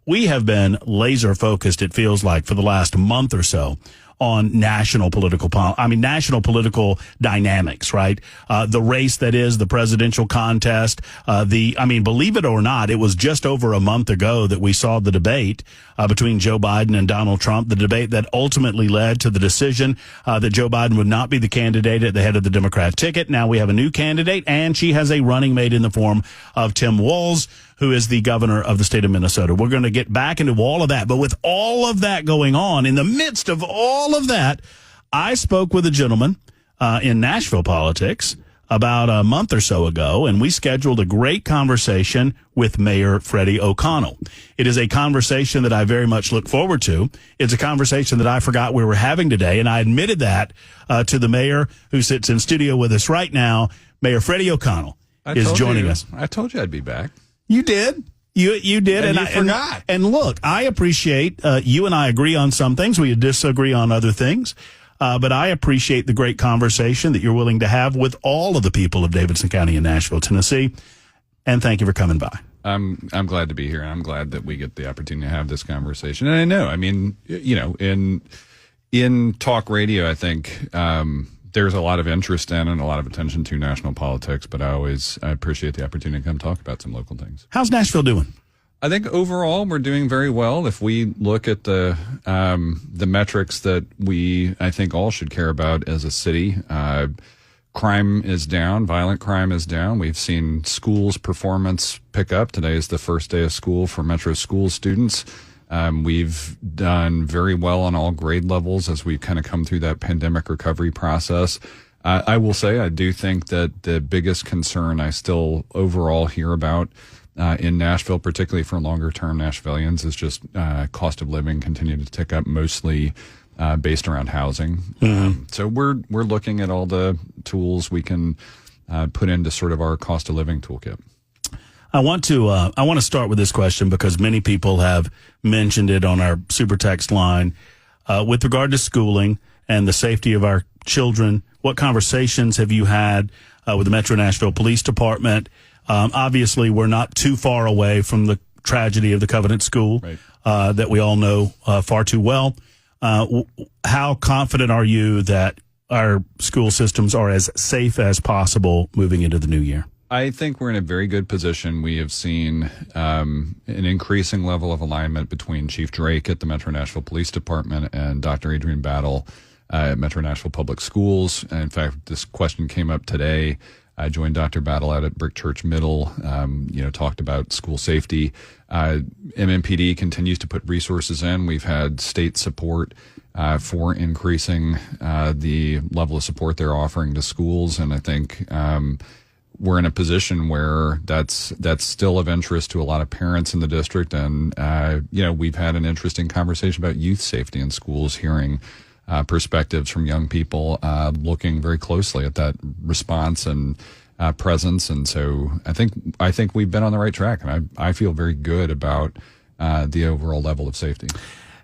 we have been laser focused, it feels like, for the last month or so on national political dynamics, right? The race that is the presidential contest. Believe it or not, it was just over a month ago that we saw the debate between Joe Biden and Donald Trump, the debate that ultimately led to the decision that Joe Biden would not be the candidate at the head of the Democrat ticket. Now we have a new candidate, and she has a running mate in the form of Tim Walz, who is the governor of the state of Minnesota. We're going to get back into all of that. But with all of that going on, in the midst of all of that, I spoke with a gentleman in Nashville politics about a month or so ago, and we scheduled a great conversation with Mayor Freddie O'Connell. It is a conversation that I very much look forward to. It's a conversation that I forgot we were having today, and I admitted that to the mayor who sits in studio with us right now. Mayor Freddie O'Connell is joining us. I told you I'd be back. You did. You did. And you forgot. And look, I appreciate you and I agree on some things. We disagree on other things. But I appreciate the great conversation that you're willing to have with all of the people of Davidson County and Nashville, Tennessee. And thank you for coming by. I'm glad to be here, and I'm glad that we get the opportunity to have this conversation. And I know, in talk radio, I think there's a lot of interest in and a lot of attention to national politics, but I appreciate the opportunity to come talk about some local things. How's Nashville doing? I think overall we're doing very well. If we look at the metrics that I think all should care about as a city, crime is down, violent crime is down. We've seen schools performance pick up. Today is the first day of school for Metro School students. We've done very well on all grade levels as we've kind of come through that pandemic recovery process. I will say I do think that the biggest concern I still overall hear about in Nashville, particularly for longer-term Nashvillians, is just cost of living continuing to tick up, mostly based around housing. Mm-hmm. So we're looking at all the tools we can put into sort of our cost of living toolkit. I want to start with this question because many people have mentioned it on our super text line with regard to schooling and the safety of our children. What conversations have you had with the Metro Nashville Police Department? Obviously, we're not too far away from the tragedy of the Covenant School, right, that we all know far too well. How confident are you that our school systems are as safe as possible moving into the new year? I think we're in a very good position. We have seen an increasing level of alignment between Chief Drake at the Metro Nashville Police Department and Dr. Adrian Battle at Metro Nashville Public Schools. And in fact, this question came up today. I joined Dr. Battle out at Brick Church Middle, talked about school safety. MMPD continues to put resources in. We've had state support for increasing the level of support they're offering to schools. And I think we're in a position where that's still of interest to a lot of parents in the district. And, we've had an interesting conversation about youth safety in schools, hearing perspectives from young people looking very closely at that response and presence. And so I think we've been on the right track, and I feel very good about the overall level of safety.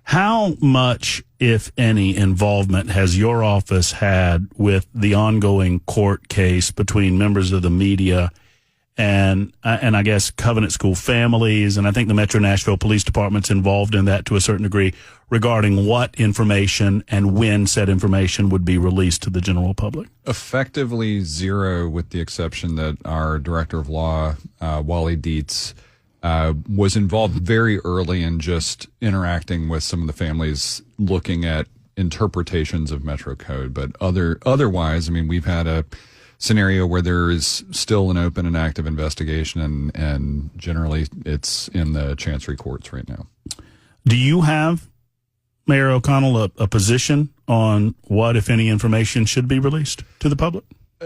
How much, if any, involvement has your office had with the ongoing court case between members of the media and I guess Covenant School families, and I think the Metro Nashville Police Department's involved in that to a certain degree, regarding what information and when said information would be released to the general public? Effectively zero, with the exception that our Director of Law, Wally Dietz, was involved very early in just interacting with some of the families, looking at interpretations of Metro Code. But otherwise, we've had a scenario where there is still an open and active investigation, and generally it's in the Chancery courts right now. Do you have, Mayor O'Connell, a position on what, if any, information should be released to the public?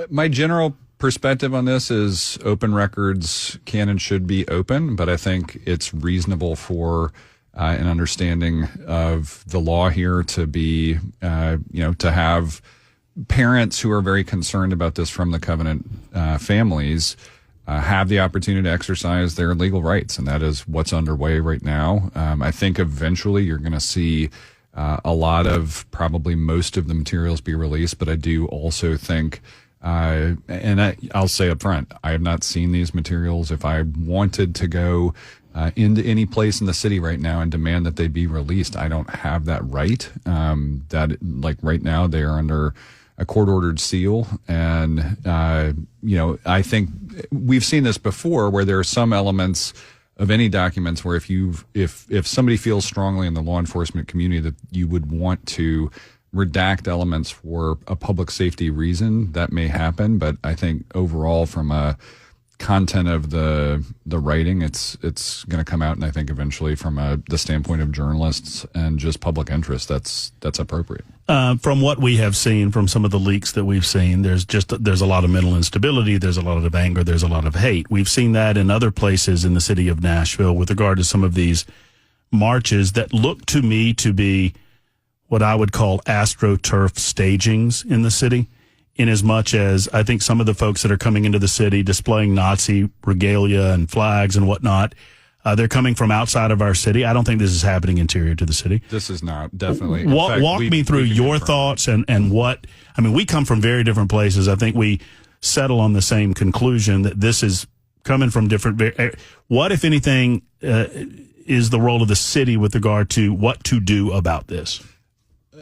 My general perspective on this is open records can and should be open, but I think it's reasonable for an understanding of the law here to be, to have parents who are very concerned about this from the Covenant families have the opportunity to exercise their legal rights, and that is what's underway right now. I think eventually you're going to see a lot of, probably most of the materials be released, but I do also think And I'll say up front, I have not seen these materials. If I wanted to go into any place in the city right now and demand that they be released, I don't have that right. That, like, right now they are under a court-ordered seal. And, I think we've seen this before where there are some elements of any documents where if somebody feels strongly in the law enforcement community that you would want to redact elements for a public safety reason, that may happen. But I think overall, from a content of the writing, it's going to come out, and I think eventually from the standpoint of journalists and just public interest, that's appropriate. From what we have seen, from some of the leaks that we've seen, there's a lot of mental instability, there's a lot of anger, there's a lot of hate. We've seen that in other places in the city of Nashville with regard to some of these marches that look to me to be what I would call AstroTurf stagings in the city, in as much as I think some of the folks that are coming into the city displaying Nazi regalia and flags and whatnot, they're coming from outside of our city. I don't think this is happening interior to the city. This is not, definitely. Walk me through your thoughts and what, I mean, we come from very different places. I think we settle on the same conclusion that this is coming from different, what, if anything, is the role of the city with regard to what to do about this?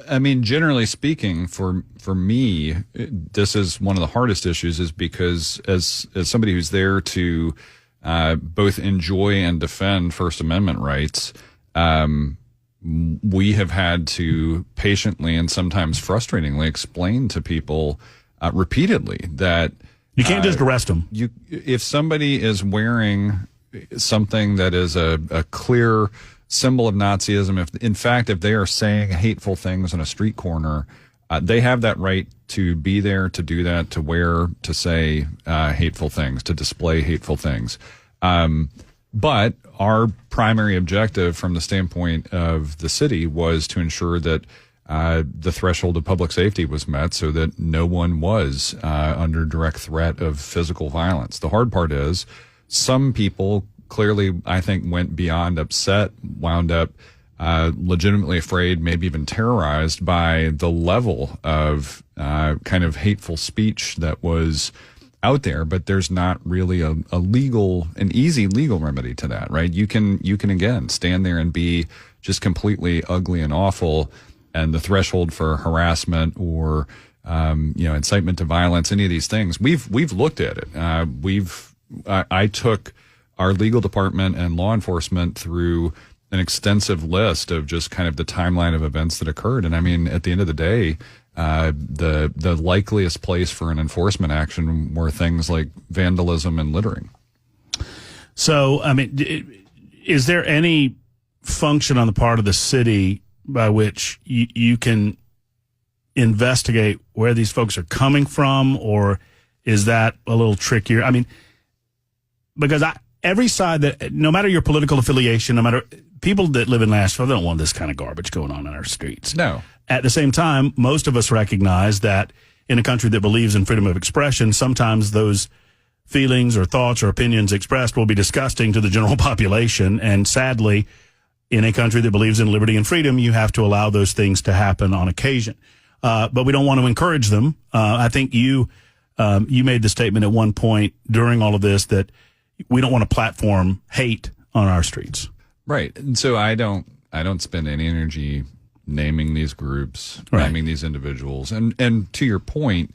I mean, generally speaking, for me, this is one of the hardest issues, is because as somebody who's there to both enjoy and defend First Amendment rights, we have had to patiently and sometimes frustratingly explain to people repeatedly that you can't just arrest them. If somebody is wearing something that is a clear symbol of Nazism, if they are saying hateful things on a street corner, they have that right to be there, to do that, to wear, to say hateful things, to display hateful things. But our primary objective from the standpoint of the city was to ensure that the threshold of public safety was met so that no one was under direct threat of physical violence. The hard part is some people clearly, I think, went beyond upset, wound up legitimately afraid, maybe even terrorized by the level of kind of hateful speech that was out there. But there's not really an easy legal remedy to that, right? You can again stand there and be just completely ugly and awful, and the threshold for harassment or incitement to violence, any of these things, we've looked at it. I took our legal department and law enforcement through an extensive list of just kind of the timeline of events that occurred. And I mean, at the end of the day, the likeliest place for an enforcement action were things like vandalism and littering. So, I mean, is there any function on the part of the city by which you can investigate where these folks are coming from, or is that a little trickier? I mean, because every side, that no matter your political affiliation, no matter people that live in Nashville, they don't want this kind of garbage going on in our streets. No. At the same time, most of us recognize that in a country that believes in freedom of expression, sometimes those feelings or thoughts or opinions expressed will be disgusting to the general population. And sadly, in a country that believes in liberty and freedom, you have to allow those things to happen on occasion. But we don't want to encourage them. I think you made the statement at one point during all of this that we don't want to platform hate on our streets. Right. And so I don't spend any energy naming these groups, right, naming these individuals. And to your point,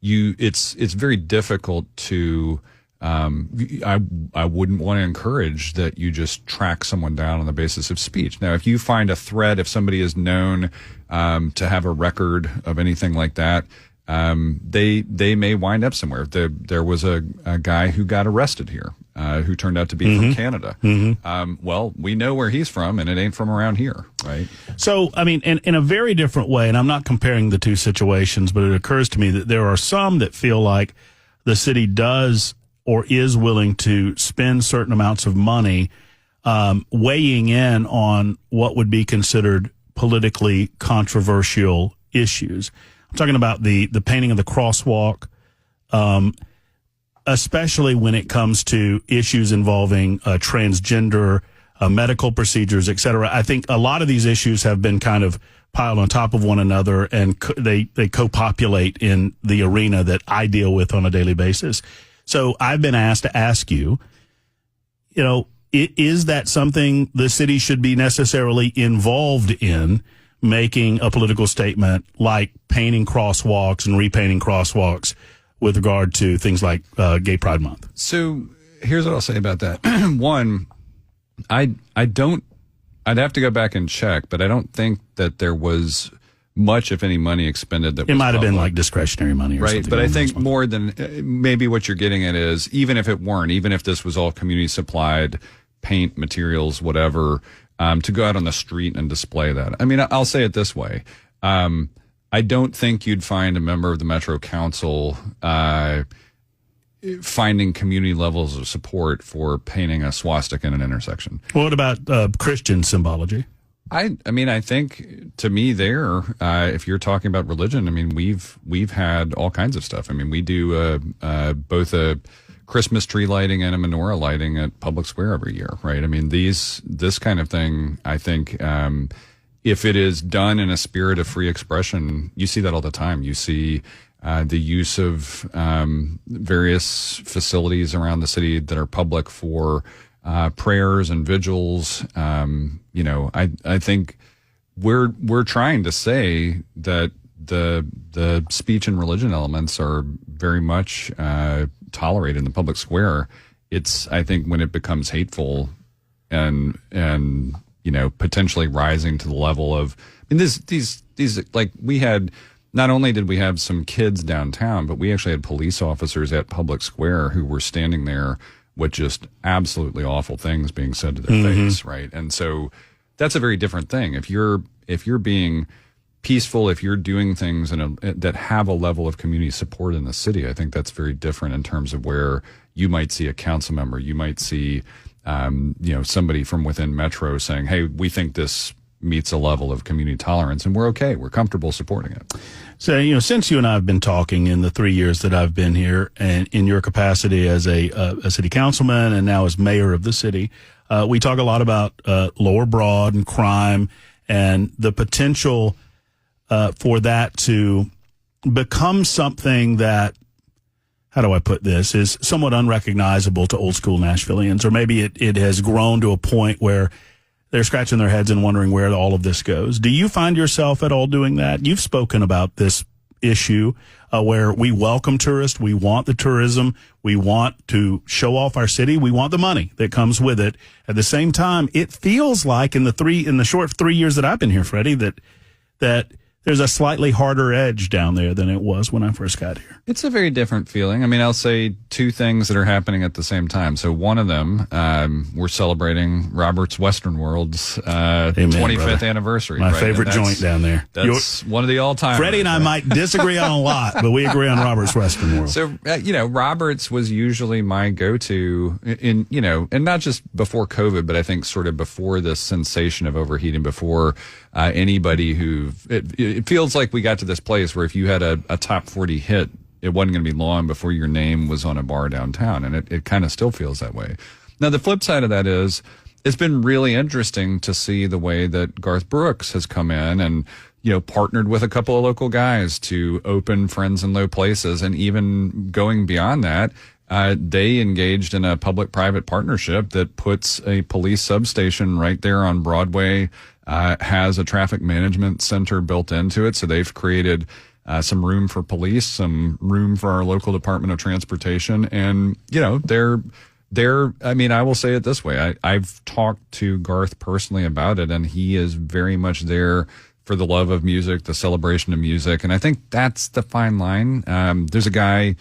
it's very difficult to I wouldn't want to encourage that you just track someone down on the basis of speech. Now, if you find a threat, if somebody is known to have a record of anything like that, they may wind up somewhere. There was a guy who got arrested here, who turned out to be from Canada. Well, we know where he's from, and it ain't from around here, right? So, I mean, in a very different way, and I'm not comparing the two situations, but it occurs to me that there are some that feel like the city does or is willing to spend certain amounts of money weighing in on what would be considered politically controversial issues. I'm talking about the painting of the crosswalk, especially when it comes to issues involving transgender medical procedures, et cetera. I think a lot of these issues have been kind of piled on top of one another, and they co-populate in the arena that I deal with on a daily basis. So I've been asked to ask you, is that something the city should be necessarily involved in, making a political statement like painting crosswalks and repainting crosswalks with regard to things like Gay Pride Month? So here's what I'll say about that. One, I'd have to go back and check, but I don't think that there was much, if any, money expended. That it might have been like discretionary money, or something. But I think more than maybe what you're getting at is, even if this was all community supplied paint, materials, whatever, to go out on the street and display that. I mean, I'll say it this way. I don't think you'd find a member of the Metro Council finding community levels of support for painting a swastika in an intersection. What about Christian symbology? I mean, I think to me if you're talking about religion, I mean, we've had all kinds of stuff. I mean, we do both a Christmas tree lighting and a menorah lighting at Public Square every year, right? I mean, this kind of thing, I think, if it is done in a spirit of free expression, you see that all the time. You see the use of various facilities around the city that are public for prayers and vigils. I think we're trying to say that the speech and religion elements are very much tolerated in the public square. It's, I think, when it becomes hateful and potentially rising to the level of, I mean, these like, we had, not only did we have some kids downtown, but we actually had police officers at Public Square who were standing there with just absolutely awful things being said to their face, right? And so that's a very different thing. If you're being peaceful, if you're doing things that have a level of community support in the city, I think that's very different in terms of where you might see a council member, you might see somebody from within Metro saying, hey, we think this meets a level of community tolerance and we're comfortable supporting it. So, since you and I have been talking in the 3 years that I've been here, and in your capacity as a city councilman and now as mayor of the city, we talk a lot about Lower Broad and crime and the potential for that to become something that, how do I put this, is somewhat unrecognizable to old school Nashvillians, or maybe it has grown to a point where they're scratching their heads and wondering where all of this goes. Do you find yourself at all doing that? You've spoken about this issue where we welcome tourists. We want the tourism. We want to show off our city. We want the money that comes with it. At the same time, it feels like in the short 3 years that I've been here, Freddie, that there's a slightly harder edge down there than it was when I first got here. It's a very different feeling. I mean, I'll say two things that are happening at the same time. So one of them, we're celebrating Robert's Western World's 25th anniversary. My favorite joint down there. That's one of the all-time. Freddie and I might disagree on a lot, but we agree on Robert's Western World. So, Robert's was usually my go-to and not just before COVID, but I think sort of before this sensation of overheating, before anybody it feels like we got to this place where if you had a top 40 hit, it wasn't going to be long before your name was on a bar downtown. And it kind of still feels that way. Now, the flip side of that is it's been really interesting to see the way that Garth Brooks has come in and, partnered with a couple of local guys to open Friends in Low Places. And even going beyond that, they engaged in a public-private partnership that puts a police substation right there on Broadway, has a traffic management center built into it. So they've created some room for police, some room for our local Department of Transportation. And, I mean, I will say it this way. I've talked to Garth personally about it, and he is very much there for the love of music, the celebration of music. And I think that's the fine line. There's a guy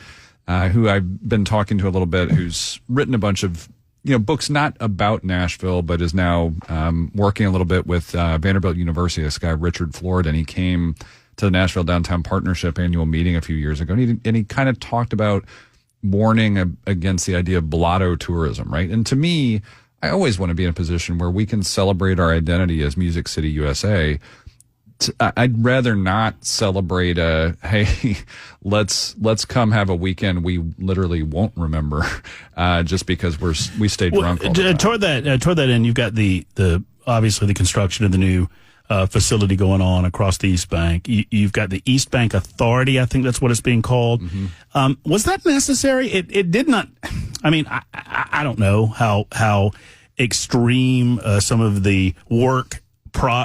who I've been talking to a little bit who's written a bunch of books not about Nashville, but is now working a little bit with Vanderbilt University, this guy, Richard Floyd, and he came to the Nashville Downtown Partnership annual meeting a few years ago, and he kind of talked about warning against the idea of blotto tourism, right? And to me, I always want to be in a position where we can celebrate our identity as Music City, USA, I'd rather not celebrate hey, let's come have a weekend we literally won't remember, just because we stayed drunk all the time. Toward that end, you've got the obviously the construction of the new facility going on across the East Bank. You've got the East Bank Authority, I think that's what it's being called. Mm-hmm. Was that necessary? It did not. I mean, I don't know how extreme some of the work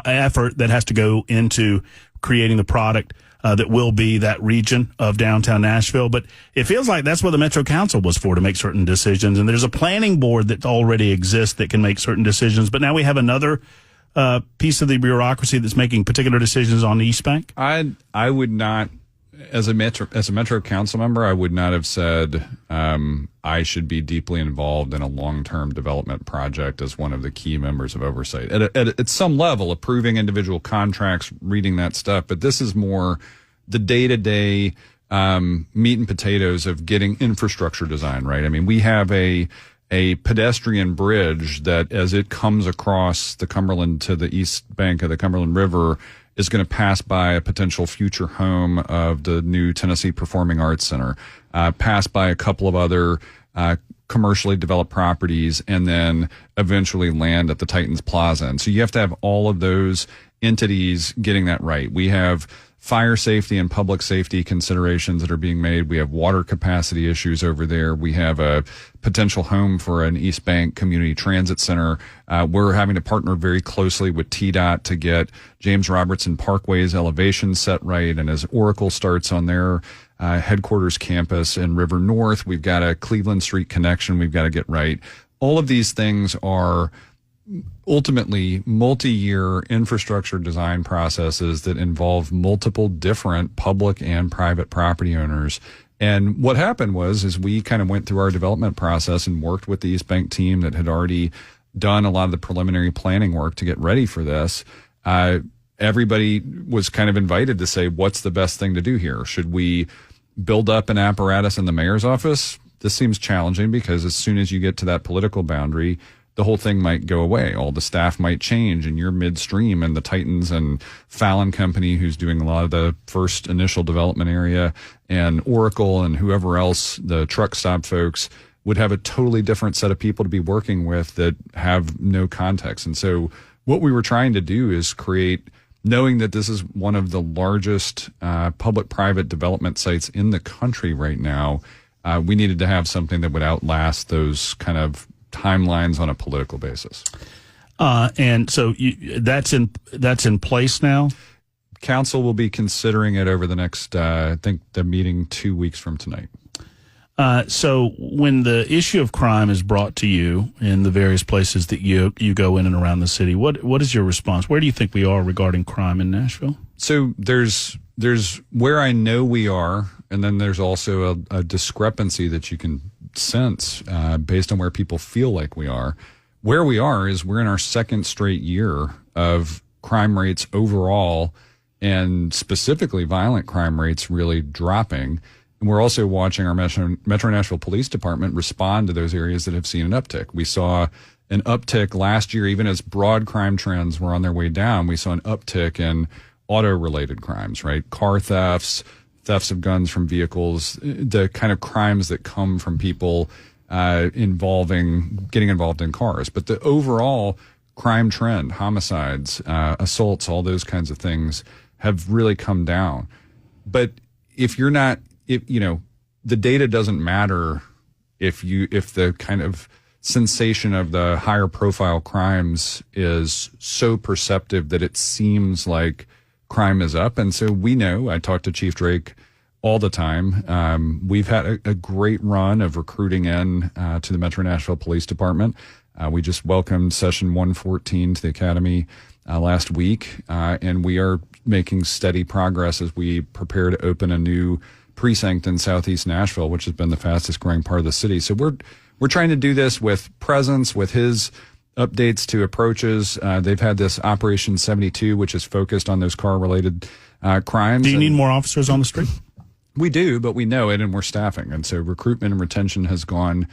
effort that has to go into creating the product that will be that region of downtown Nashville. But it feels like that's what the Metro Council was for, to make certain decisions. And there's a planning board that already exists that can make certain decisions. But now we have another piece of the bureaucracy that's making particular decisions on the East Bank. I would not, as a Metro Council member, I would not have said I should be deeply involved in a long-term development project as one of the key members of oversight. At some level, approving individual contracts, reading that stuff, but this is more the day-to-day meat and potatoes of getting infrastructure design right. I mean, we have a pedestrian bridge that, as it comes across the Cumberland to the east bank of the Cumberland River, is going to pass by a potential future home of the new Tennessee Performing Arts Center, pass by a couple of other commercially developed properties, and then eventually land at the Titans Plaza. And so you have to have all of those entities getting that right. We have fire safety and public safety considerations that are being made. We have water capacity issues over there. We have a potential home for an East Bank Community Transit Center. We're having to partner very closely with TDOT to get James Robertson Parkway's elevation set right. And as Oracle starts on their headquarters campus in River North, we've got a Cleveland Street connection we've got to get right. All of these things are ultimately multi-year infrastructure design processes that involve multiple different public and private property owners. And what happened is we kind of went through our development process and worked with the East Bank team that had already done a lot of the preliminary planning work to get ready for this. Everybody was kind of invited to say, what's the best thing to do here? Should we build up an apparatus in the mayor's office? This seems challenging because as soon as you get to that political boundary, the whole thing might go away. All the staff might change and you're midstream, and the Titans and Fallon Company, who's doing a lot of the first initial development area, and Oracle and whoever else, the truck stop folks, would have a totally different set of people to be working with that have no context. And so what we were trying to do is create, knowing that this is one of the largest public-private development sites in the country right now, we needed to have something that would outlast those kind of timelines on a political basis. And so that's in place now? Council will be considering it over the next, I think the meeting 2 weeks from tonight. So when the issue of crime is brought to you in the various places that you go in and around the city, what is your response? Where do you think we are regarding crime in Nashville? So there's where I know we are, and then there's also a discrepancy that you can sense based on where people feel like we are. Where we are is we're in our second straight year of crime rates overall, and specifically violent crime rates really dropping. And we're also watching our Metro Nashville Police Department respond to those areas that have seen an uptick. We saw an uptick last year, even as broad crime trends were on their way down. We saw an uptick in auto-related crimes, right? Car thefts of guns from vehicles, the kind of crimes that come from people getting involved in cars. But the overall crime trend, homicides, assaults, all those kinds of things have really come down. But if the data doesn't matter if the kind of sensation of the higher profile crimes is so perceptive that it seems like crime is up. And so we know, I talk to Chief Drake all the time. We've had a great run of recruiting in to the Metro Nashville Police Department. We just welcomed Session 114 to the Academy last week, and we are making steady progress as we prepare to open a new precinct in Southeast Nashville, which has been the fastest growing part of the city. So we're trying to do this with presence, with his updates to approaches. They've had this Operation 72, which is focused on those car-related crimes. Do you need more officers on the street? We do, but we know it, and we're staffing. And so recruitment and retention has gone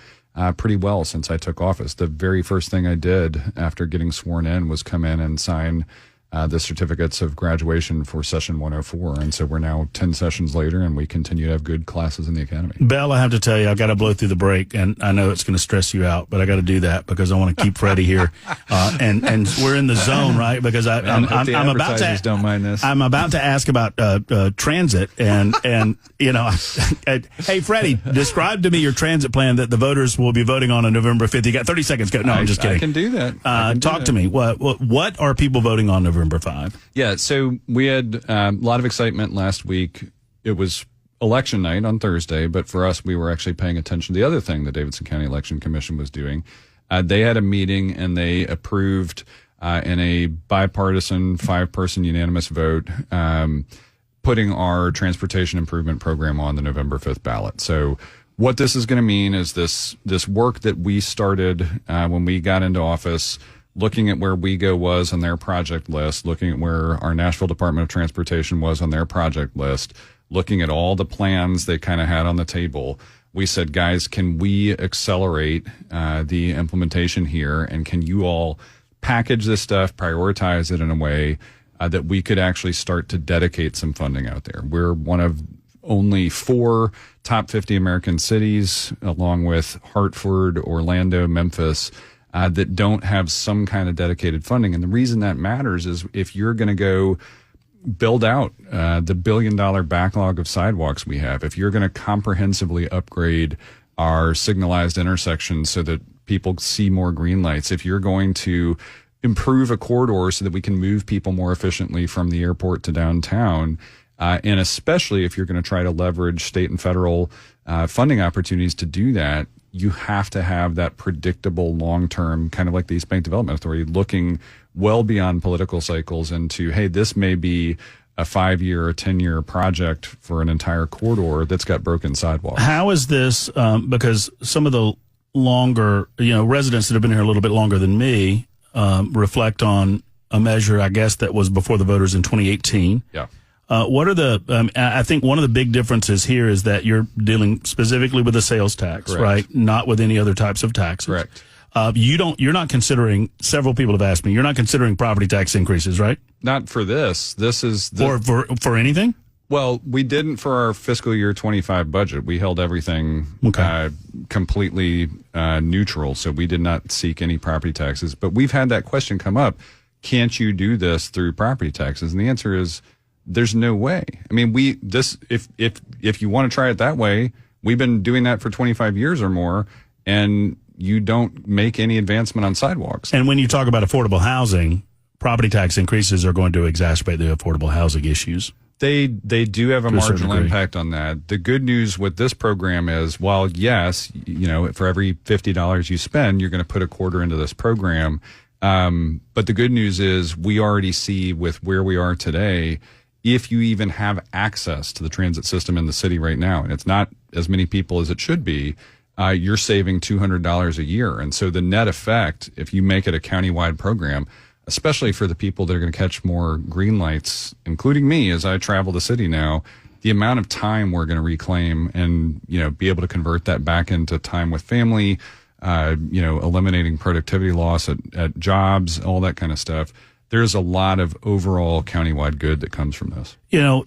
pretty well since I took office. The very first thing I did after getting sworn in was come in and sign the certificates of graduation for session 104. And so we're now 10 sessions later, and we continue to have good classes in the academy. Belle, I have to tell you, I've got to blow through the break, and I know it's going to stress you out, but I got to do that because I want to keep Freddie here. And we're in the zone, right? Because I'm about to don't mind this. I'm about to ask about transit, and hey, Freddie, describe to me your transit plan that the voters will be voting on November 5th. You got 30 seconds. Go. No, I'm just kidding. I can do that. Talk to me. What are people voting on November 5? Yeah, so we had a lot of excitement last week. It was election night on Thursday, but for us, we were actually paying attention to the other thing the Davidson County Election Commission was doing. They had a meeting and they approved in a bipartisan 5-person unanimous vote putting our transportation improvement program on the November 5th ballot. So what this is going to mean is this work that we started when we got into office, looking at where WeGo was on their project list, looking at where our Nashville Department of Transportation was on their project list, looking at all the plans they kind of had on the table. We said, guys, can we accelerate the implementation here? And can you all package this stuff, prioritize it in a way that we could actually start to dedicate some funding out there? We're one of only 4 top 50 American cities, along with Hartford, Orlando, Memphis, that don't have some kind of dedicated funding. And the reason that matters is if you're going to go build out the $1 billion backlog of sidewalks we have, if you're going to comprehensively upgrade our signalized intersections so that people see more green lights, if you're going to improve a corridor so that we can move people more efficiently from the airport to downtown, and especially if you're going to try to leverage state and federal funding opportunities to do that, you have to have that predictable long-term, kind of like the East Bank Development Authority, looking well beyond political cycles into, hey, this may be a 5-year or 10-year project for an entire corridor that's got broken sidewalks. How is this, because some of the longer, residents that have been here a little bit longer than me reflect on a measure, I guess, that was before the voters in 2018. Yeah. What are I think one of the big differences here is that you're dealing specifically with the sales tax, Correct. right? Not with any other types of taxes. Correct. You're not considering, several people have asked me, you're not considering property tax increases, right? Not for this. This is for anything? Well, we didn't for our fiscal year 25 budget. We held everything completely neutral, so we did not seek any property taxes. But we've had that question come up: can't you do this through property taxes? And the answer is, there's no way. I mean, if you want to try it that way, we've been doing that for 25 years or more, and you don't make any advancement on sidewalks. And when you talk about affordable housing, property tax increases are going to exacerbate the affordable housing issues. They do have a marginal impact on that. The good news with this program is, while yes, for every $50 you spend, you're going to put a quarter into this program. But the good news is we already see with where we are today, if you even have access to the transit system in the city right now, and it's not as many people as it should be, you're saving $200 a year. And so the net effect, if you make it a countywide program, especially for the people that are going to catch more green lights, including me as I travel the city now, the amount of time we're going to reclaim and, be able to convert that back into time with family, eliminating productivity loss at jobs, all that kind of stuff. There's a lot of overall countywide good that comes from this.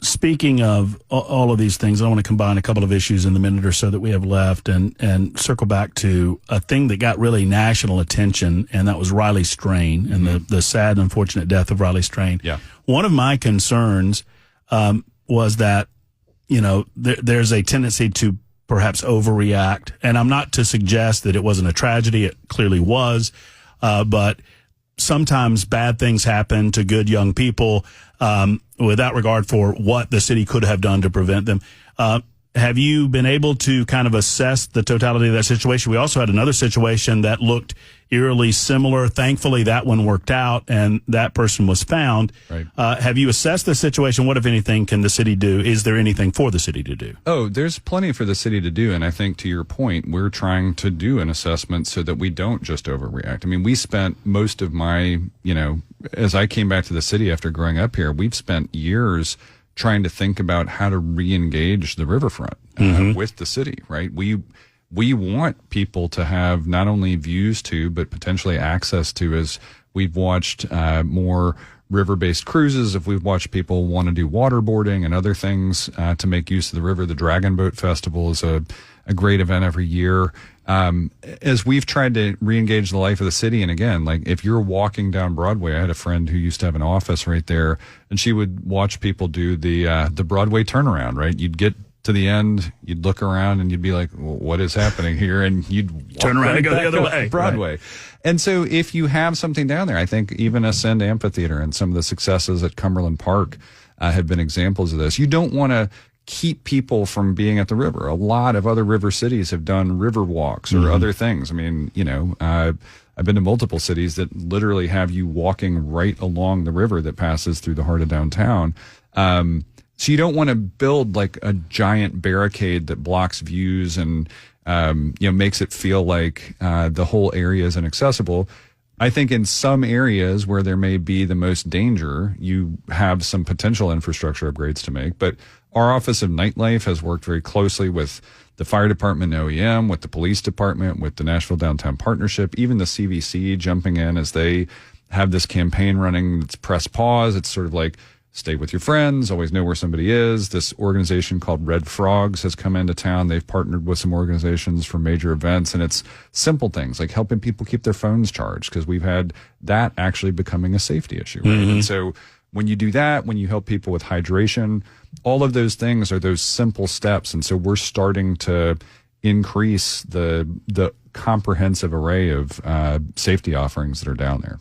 Speaking of all of these things, I want to combine a couple of issues in the minute or so that we have left and circle back to a thing that got really national attention, and that was Riley Strain and the sad and unfortunate death of Riley Strain. Yeah. One of my concerns was that, there's a tendency to perhaps overreact, and I'm not to suggest that it wasn't a tragedy. It clearly was, but sometimes bad things happen to good young people without regard for what the city could have done to prevent them. Have you been able to kind of assess the totality of that situation? We also had another situation that looked eerily similar. Thankfully, that one worked out and that person was found. Right. Have you assessed the situation? What, if anything, can the city do? Is there anything for the city to do? Oh, there's plenty for the city to do. And I think, to your point, we're trying to do an assessment so that we don't just overreact. I mean, we spent most of my, as I came back to the city after growing up here, we've spent years trying to think about how to re-engage the riverfront with the city, right? We want people to have not only views to, but potentially access to, as we've watched more river-based cruises, if we've watched people want to do waterboarding and other things to make use of the river. The Dragon Boat Festival is a great event every year. As we've tried to re-engage the life of the city, and again, like if you're walking down Broadway, I had a friend who used to have an office right there, and she would watch people do the Broadway turnaround, right? You'd get to the end, you'd look around and you'd be like, well, what is happening here? And you'd turn around and go the other way. Broadway. Right. And so if you have something down there, I think even Ascend Amphitheater and some of the successes at Cumberland Park have been examples of this. You don't want to keep people from being at the river. A lot of other river cities have done river walks or other things. I mean, I've been to multiple cities that literally have you walking right along the river that passes through the heart of downtown. So you don't want to build like a giant barricade that blocks views and makes it feel like the whole area is inaccessible. I think in some areas where there may be the most danger, you have some potential infrastructure upgrades to make. But our Office of Nightlife has worked very closely with the fire department and OEM, with the police department, with the Nashville Downtown Partnership, even the CVC jumping in as they have this campaign running. It's press pause. It's sort of like, stay with your friends, always know where somebody is. This organization called Red Frogs has come into town. They've partnered with some organizations for major events, and it's simple things like helping people keep their phones charged, because we've had that actually becoming a safety issue. Right? And so when you do that, when you help people with hydration, all of those things are those simple steps. And so we're starting to increase the comprehensive array of safety offerings that are down there.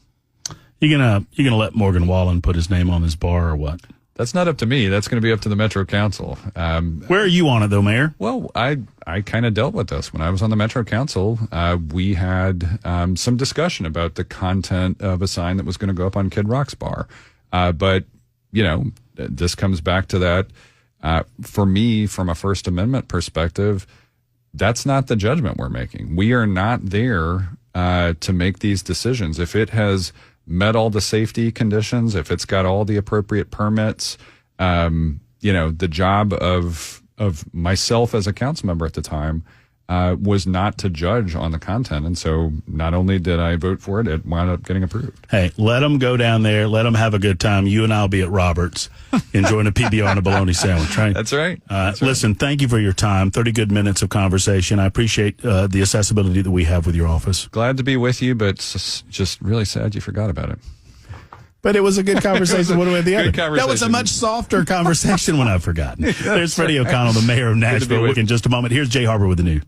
You gonna let Morgan Wallen put his name on this bar or what? That's not up to me. That's going to be up to the Metro Council. Where are you on it, though, Mayor? Well, I kind of dealt with this when I was on the Metro Council. We had some discussion about the content of a sign that was going to go up on Kid Rock's bar. But this comes back to that. For me, from a First Amendment perspective, that's not the judgment we're making. We are not there to make these decisions. If it has met all the safety conditions, if it's got all the appropriate permits, the job of myself as a council member at the time was not to judge on the content. And so not only did I vote for it, it wound up getting approved. Hey, let them go down there. Let them have a good time. You and I will be at Roberts enjoying a PBR and a bologna sandwich, right? That's right. Listen, thank you for your time. 30 good minutes of conversation. I appreciate the accessibility that we have with your office. Glad to be with you, but just really sad you forgot about it. But it was a good conversation one way or the other. That was a much softer conversation when I've forgotten. There's Freddie O'Connell, the mayor of Nashville. In just a moment. Here's Jay Harper with the news.